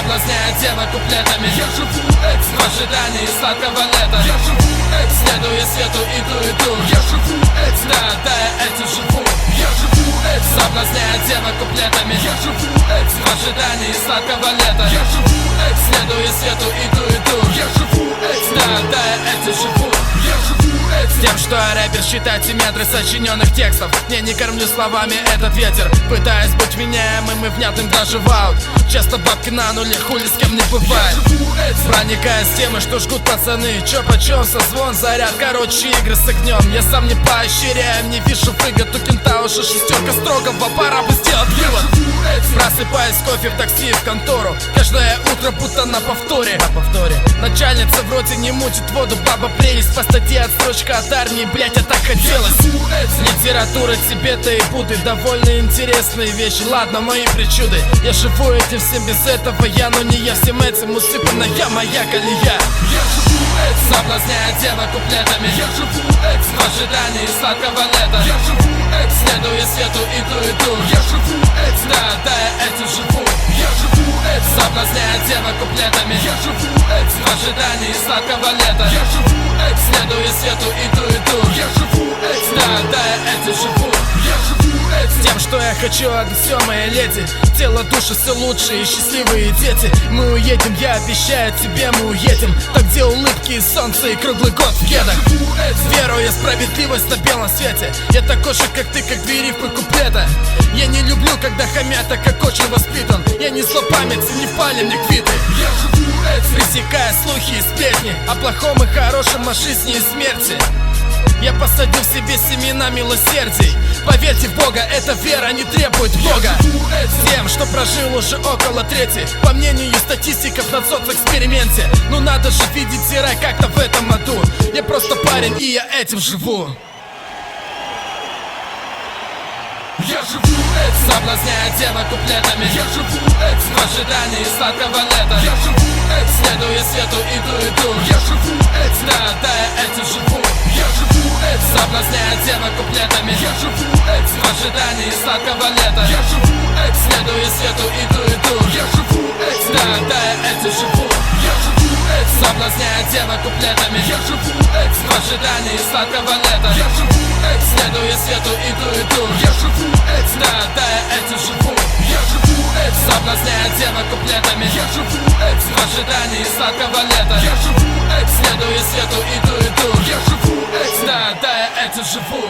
соблазняя девок куплетами. Я живу этим в ожидании сладкого лета. Я живу этим, следуя свету, иду. Я живу этим, да, я этим живу. Я живу этим, соблазняя девок куплетами. Я живу этим в ожидании сладкого лета. Я живу этим, следуя свету, иду. Я живу этим, да, я этим живу. Я живу этим, тем, что рэпер считает метры сочиненных текстов. Не кормлю словами этот ветер, пытаясь быть вменяемым и внятным даже в аут. Часто бабки на нуле, хули с кем не бывает. Проникая с темы, что жгут пацаны. Чё почем, созвон, заряд, короче, игры с огнем. Я сам не поощряю, не вижу выгод у кента. Уже шестерка строгого, пора бы сделать вывод. Просыпаясь с кофе в такси в контору. Каждое утро будто на повторе. Начальница вроде не мутит воду, баба прелесть. По статье отстрочка от армии, блять, я так хотелось. Литература, тебе-то и Будды, довольно интересные вещи. Ладно, мои причуды, я живу этим всем, без этого я, но не я. Всем этим усыпанная моя колея. Я живу этим, соблазняя девок куплетами. Я живу этим в ожидании сладкого лета. Я живу этим, следуя свету, иду. Я живу этим, да, я этим живу. Я живу этим, соблазняя девок куплетами. Я живу этим в ожидании сладкого лета. Я живу этим, следуя свету, иду. Я живу этим, да, я этим живу. Я живу этим, тем, что я хочу от всё, моя леди. Тело, души, все лучшие и счастливые дети. Мы уедем, я обещаю тебе, мы уедем. Так, где улыбки и солнце и круглый год в кедах. Веруя справедливость на белом свете. Я такой же, как ты, как две рифмы куплета. Я не люблю, когда хамят, так как очень воспитан. Я не злопамятен, не палим, не квиты. Я живу этим, пресекая слухи и сплетни о плохом и хорошем, о жизни и смерти. Я посадил в себе семена милосердий. Поверьте в Бога, эта вера не требует Бога. Тем, что прожил уже около трети, по мнению статистиков на соцэксперименте. Ну надо же видеть рай как-то в этом аду. Я просто парень, и я этим живу. Я живу этим, соблазняя девок куплетами. Я живу этим в ожидании сладкого лета. Я живу этим, следуя свету, иду. Я живу этим, да, я этим живу. Я живу этим, соблазняя девок куплетами. Я живу этим в ожидании сладкого лета. Я живу этим, следуя свету, иду. Я живу этим, да, я этим живу. Я живу этим, соблазняя девок куплетами. Я живу этим в ожидании сладкого лета. Я живу этим, следуя свету, иду. Я живу этим, да, я этим живу. Я живу этим, соблазняя девок куплетами. Я живу этим в ожидании сладкого лета. Я живу этим, следуя свету, иду. Я живу этим, да, я этим живу.